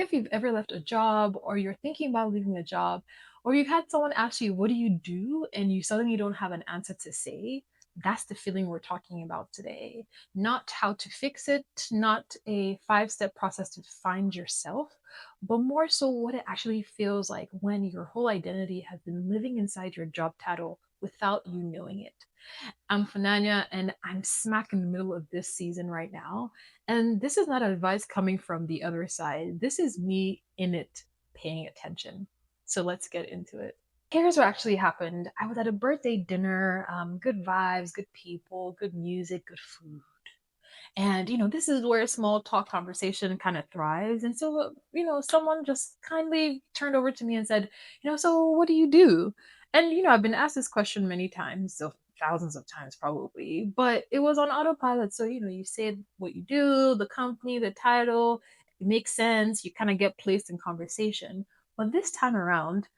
If you've ever left a job or you're thinking about leaving a job, or you've had someone ask you, what do you do? And you suddenly don't have an answer to say, that's the feeling we're talking about today. Not how to fix it, not a 5 step process to find yourself, but more so what it actually feels like when your whole identity has been living inside your job title without you knowing it. I'm Funanya, and I'm smack in the middle of this season right now. And this is not advice coming from the other side. This is me in it paying attention. So let's get into it. Here's what actually happened. I was at a birthday dinner, good vibes, good people, good music, good food. And, this is where small talk conversation kind of thrives. And so, someone just kindly turned over to me and said, so what do you do? And, I've been asked this question many times, so thousands of times probably, but it was on autopilot. So, you say what you do, the company, the title, it makes sense. You kind of get placed in conversation. But this time around,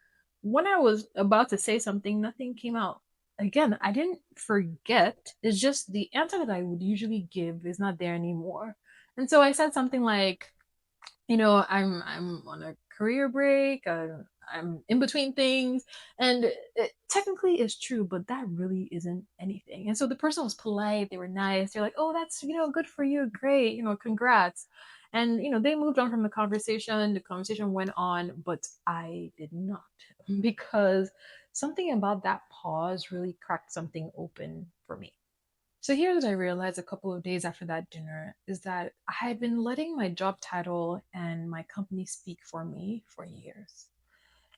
when I was about to say something, nothing came out. Again, I didn't forget. It's just the answer that I would usually give is not there anymore. And so I said something like, I'm on a career break. I'm in between things, and it technically is true, but that really isn't anything. And so the person was polite. They were nice. They're like, "Oh, that's good for you. Great. Congrats." And they moved on from the conversation. The conversation went on, but I did not because something about that pause really cracked something open for me. So here's what I realized a couple of days after that dinner is that I had been letting my job title and my company speak for me for years.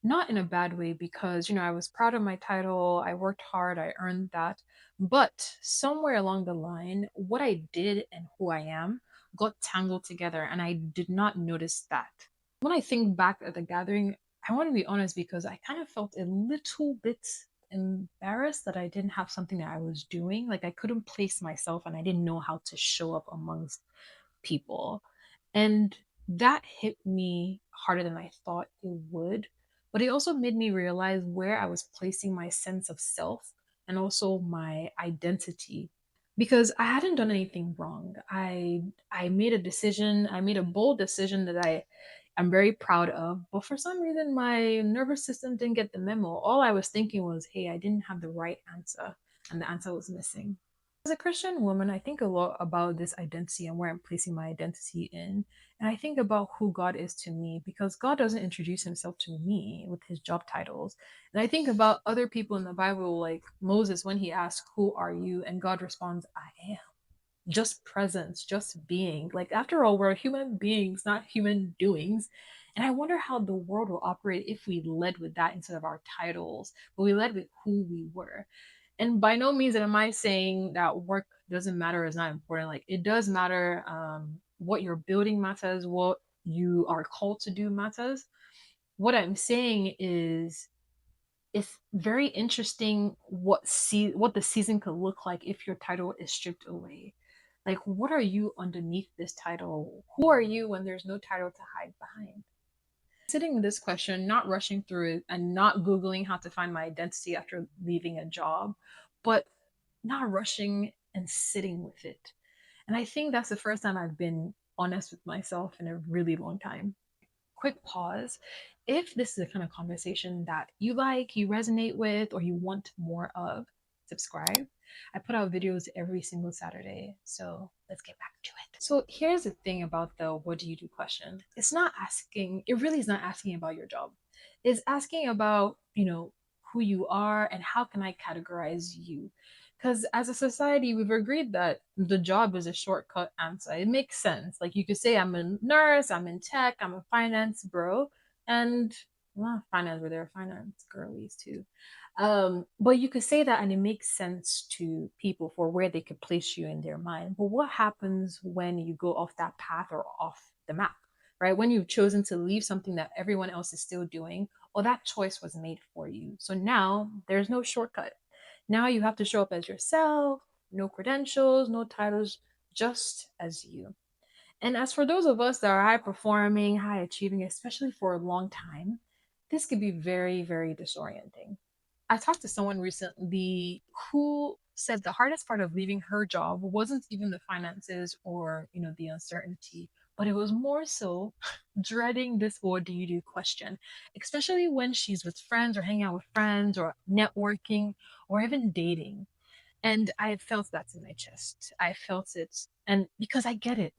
Not in a bad way because, I was proud of my title, I worked hard, I earned that. But somewhere along the line, what I did and who I am got tangled together and I did not notice that. When I think back at the gathering, I want to be honest because I kind of felt a little bit embarrassed that I didn't have something that I was doing. Like I couldn't place myself and I didn't know how to show up amongst people. And that hit me harder than I thought it would. But it also made me realize where I was placing my sense of self and also my identity because I hadn't done anything wrong. I made a decision, I made a bold decision that I'm very proud of, but for some reason my nervous system didn't get the memo. All I was thinking was, hey, I didn't have the right answer and the answer was missing. As a Christian woman, I think a lot about this identity and where I'm placing my identity in. And I think about who God is to me because God doesn't introduce himself to me with his job titles. And I think about other people in the Bible, like Moses, when he asks, who are you? And God responds, I am. Just presence, just being. Like, after all, we're human beings, not human doings. And I wonder how the world will operate if we led with that instead of our titles, but we led with who we were. And by no means am I saying that work doesn't matter, is not important. Like, it does matter. What you're building matters, what you are called to do matters. What I'm saying is it's very interesting what the season could look like if your title is stripped away. Like, what are you underneath this title? Who are you when there's no title to hide behind? Sitting with this question, not rushing through it and not Googling how to find my identity after leaving a job, but not rushing and sitting with it. And I think that's the first time I've been honest with myself in a really long time. Quick pause. If this is the kind of conversation that you like, you resonate with, or you want more of, subscribe. I put out videos every single Saturday. So let's get back to it. So here's the thing about the what do you do question. It really is not asking about your job. It's asking about, who you are and how can I categorize you. Because as a society, we've agreed that the job is a shortcut answer. It makes sense. Like you could say, I'm a nurse, I'm in tech, I'm a finance bro, and well, finance, but there are finance girlies too. But you could say that and it makes sense to people for where they could place you in their mind. But what happens when you go off that path or off the map, right? When you've chosen to leave something that everyone else is still doing, or that choice was made for you. So now there's no shortcut. Now you have to show up as yourself, no credentials, no titles, just as you. And as for those of us that are high performing, high achieving, especially for a long time, this could be very, very disorienting. I talked to someone recently who said the hardest part of leaving her job wasn't even the finances or, the uncertainty, but it was more so dreading this what do you do question, especially when she's with friends or hanging out with friends or networking or even dating. And I felt that in my chest. I felt it. And because I get it,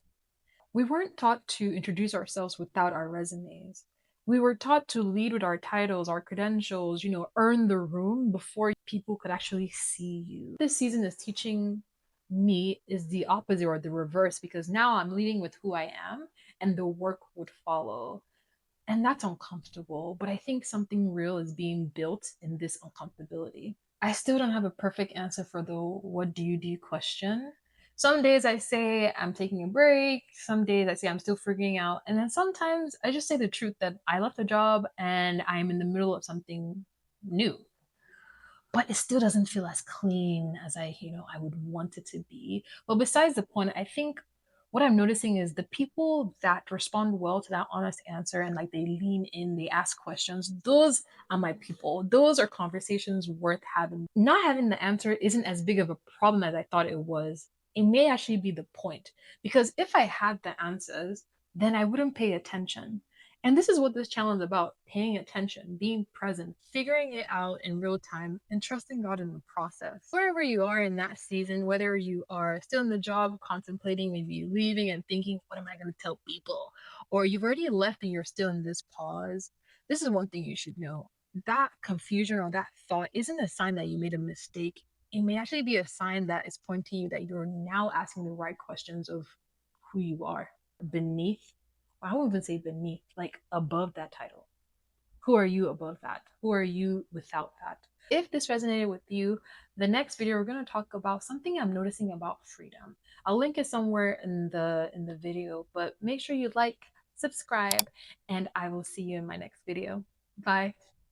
we weren't taught to introduce ourselves without our resumes. We were taught to lead with our titles, our credentials, earn the room before people could actually see you. This season is teaching me is the opposite or the reverse because now I'm leading with who I am and the work would follow. And that's uncomfortable, but I think something real is being built in this uncomfortability. I still don't have a perfect answer for the what do you do question. Some days I say I'm taking a break, some days I say I'm still figuring out, and then sometimes I just say the truth that I left a job and I'm in the middle of something new, but it still doesn't feel as clean as I would want it to be. But besides the point, I think what I'm noticing is the people that respond well to that honest answer and like they lean in, they ask questions, those are my people. Those are conversations worth having. Not having the answer isn't as big of a problem as I thought it was. It may actually be the point because if I had the answers, then I wouldn't pay attention. And this is what this challenge is about: paying attention, being present, figuring it out in real time, and trusting God in the process. Wherever you are in that season, whether you are still in the job, contemplating maybe leaving and thinking, what am I going to tell people? Or you've already left and you're still in this pause, this is one thing you should know. That confusion or that thought isn't a sign that you made a mistake. It may actually be a sign that is pointing you that you're now asking the right questions of who you are beneath. I won't even say beneath, like above that title. Who are you above that? Who are you without that? If this resonated with you, the next video we're going to talk about something I'm noticing about freedom. I'll link it somewhere in the video, but make sure you like, subscribe, and I will see you in my next video. Bye.